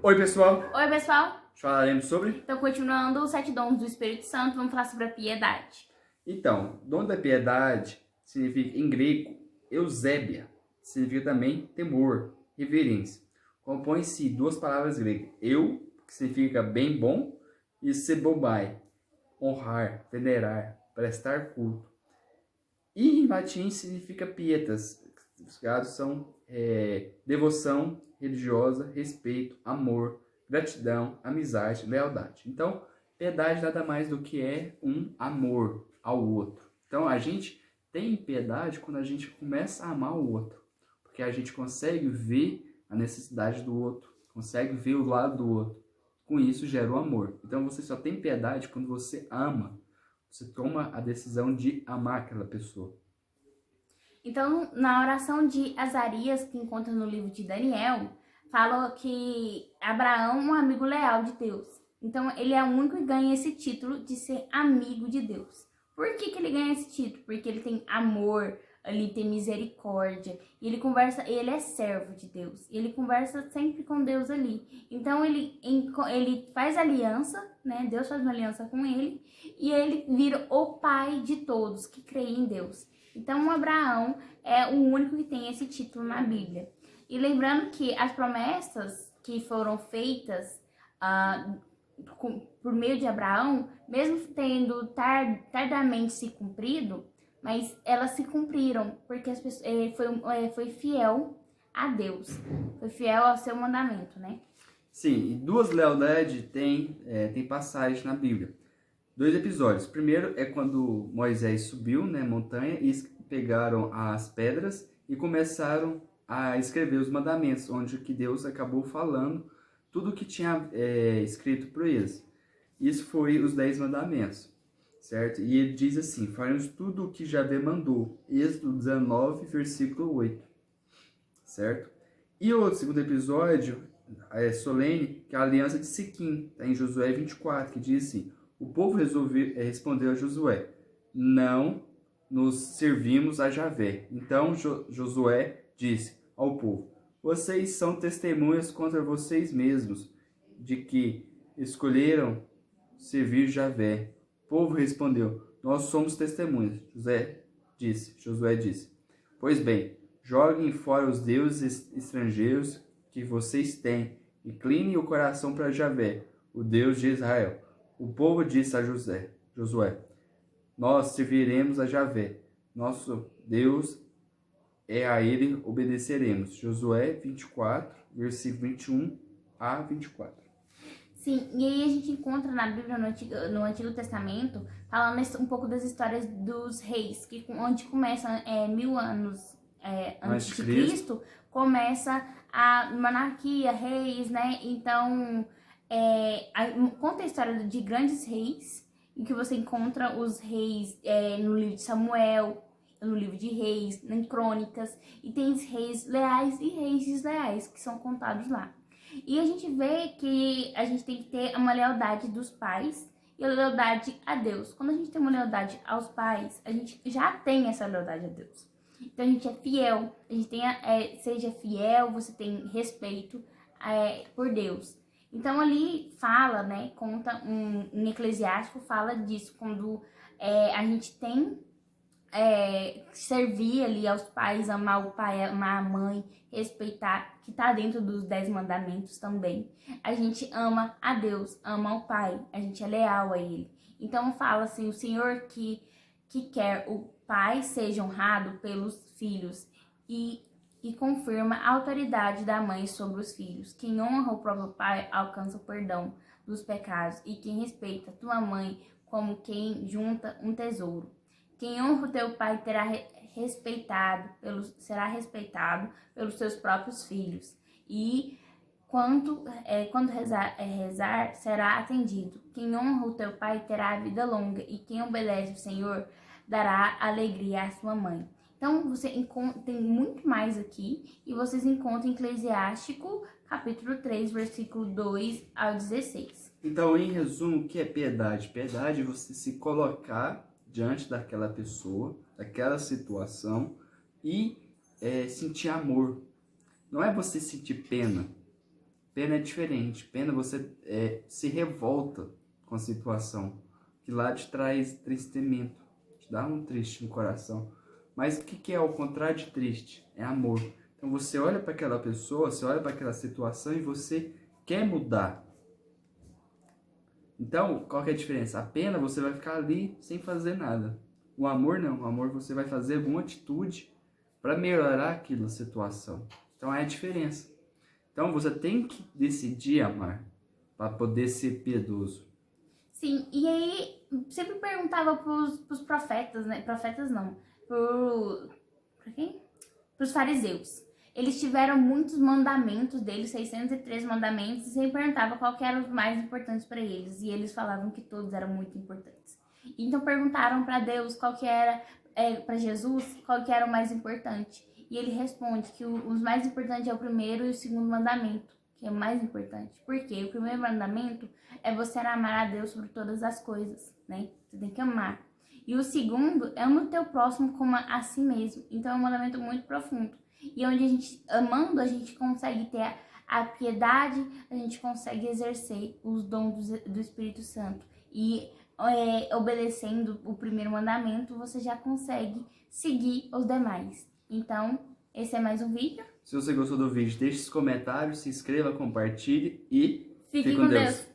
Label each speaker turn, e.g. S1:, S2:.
S1: Oi, pessoal!
S2: Oi, pessoal!
S1: Falaremos sobre?
S2: Então, continuando os 7 dons do Espírito Santo, vamos falar sobre a piedade.
S1: Então, dom da piedade significa, em grego, eusébia. Significa também temor, reverência. Compõe-se de duas palavras gregas. Eu, que significa bem bom, e sebobai, honrar, venerar, prestar culto. E em latim significa pietas. Os casos são devoção religiosa, respeito, amor, gratidão, amizade, lealdade. Então, piedade nada mais do que é um amor ao outro. Então, a gente tem piedade quando a gente começa a amar o outro, porque a gente consegue ver a necessidade do outro, consegue ver o lado do outro. Com isso, gera o amor. Então, você só tem piedade quando você ama. Você toma a decisão de amar aquela pessoa.
S2: Então, na oração de Azarias, que encontra no livro de Daniel, fala que Abraão é um amigo leal de Deus. Então, ele é o único que ganha esse título de ser amigo de Deus. Por que ele ganha esse título? Porque ele tem amor, ele tem misericórdia, e ele é servo de Deus, e ele conversa sempre com Deus ali. Então ele faz aliança, né? Deus faz uma aliança com ele, e ele vira o pai de todos que creem em Deus. Então Abraão é o único que tem esse título na Bíblia. E lembrando que as promessas que foram feitas por meio de Abraão, mesmo tendo tardamente se cumprido, mas elas se cumpriram, porque as pessoas, foi fiel a Deus, foi fiel ao seu mandamento, né?
S1: Sim, e duas lealdades tem passagem na Bíblia. 2 episódios. Primeiro é quando Moisés subiu, né, montanha, e pegaram as pedras e começaram a escrever os mandamentos, onde que Deus acabou falando tudo o que tinha escrito para eles. Isso foi os 10 mandamentos, certo? E ele diz assim: faremos tudo o que Javé mandou. Êxodo 19, versículo 8, certo? E o segundo episódio é solene, que é a aliança de Siquim, tá em Josué 24, que diz assim: o povo respondeu a Josué: não nos servimos a Javé. Então Josué disse ao povo: vocês são testemunhas contra vocês mesmos de que escolheram servir Javé. O povo respondeu: nós somos testemunhas. Josué disse: pois bem, joguem fora os deuses estrangeiros que vocês têm, inclinem o coração para Javé, o Deus de Israel. O povo disse a Josué: nós serviremos a Javé, nosso Deus, a ele obedeceremos. Josué 24, versículo 21 a 24.
S2: Sim, e aí a gente encontra na Bíblia, no Antigo Testamento, falando um pouco das histórias dos reis, onde começa 1000 anos antes de Cristo, começa a monarquia, reis, né? Então, conta a história de grandes reis, em que você encontra os reis no livro de Samuel, no livro de reis, em crônicas, e tem reis leais e reis desleais, que são contados lá. E a gente vê que a gente tem que ter uma lealdade dos pais e a lealdade a Deus. Quando a gente tem uma lealdade aos pais, a gente já tem essa lealdade a Deus. Então a gente é fiel, a gente tem seja fiel, você tem respeito por Deus. Então ali fala, né, conta em Eclesiástico, fala disso, quando a gente tem servir ali aos pais, amar o pai, amar a mãe, respeitar, que tá dentro dos 10 mandamentos também. A gente ama a Deus, ama o pai, a gente é leal a ele. Então fala assim, o Senhor que quer o pai seja honrado pelos filhos e confirma a autoridade da mãe sobre os filhos. Quem honra o próprio pai alcança o perdão dos pecados, e quem respeita tua mãe como quem junta um tesouro. Quem honra o teu pai será respeitado pelos seus próprios filhos. E quando rezar, será atendido. Quem honra o teu pai terá a vida longa, e quem obedece o Senhor dará alegria à sua mãe. Então, você tem muito mais aqui, e vocês encontram em Eclesiástico, capítulo 3, versículo 2 ao 16.
S1: Então, em resumo, o que é piedade? Piedade é você se colocar diante daquela pessoa, daquela situação, e sentir amor. Não é você sentir pena. Pena é diferente. Pena você se revolta com a situação, que lá te traz tristemento, te dá um triste no coração. Mas o que é o contrário de triste? É amor. Então você olha para aquela pessoa, você olha para aquela situação e você quer mudar. Então, qual que é a diferença? A pena você vai ficar ali sem fazer nada. O amor não. O amor você vai fazer alguma atitude para melhorar aquela situação. Então é a diferença. Então você tem que decidir amar para poder ser piedoso.
S2: Sim, e aí sempre perguntava pros profetas, né? Profetas não. Pra quem? Pros fariseus. Eles tiveram muitos mandamentos deles, 603 mandamentos, e sempre perguntava qual que eram os mais importantes para eles. E eles falavam que todos eram muito importantes. Então perguntaram para Deus qual que era, para Jesus, qual que era o mais importante. E ele responde que os mais importantes é o primeiro e o segundo mandamento, que é o mais importante. Porque o primeiro mandamento é você amar a Deus sobre todas as coisas, né? Você tem que amar. E o segundo é ama o teu próximo como a si mesmo. Então é um mandamento muito profundo. E onde a gente, amando, a gente consegue ter a piedade, a gente consegue exercer os dons do Espírito Santo. E obedecendo o primeiro mandamento, você já consegue seguir os demais. Então, esse é mais um vídeo.
S1: Se você gostou do vídeo, deixe os comentários, se inscreva, compartilhe e
S2: Fique com Deus.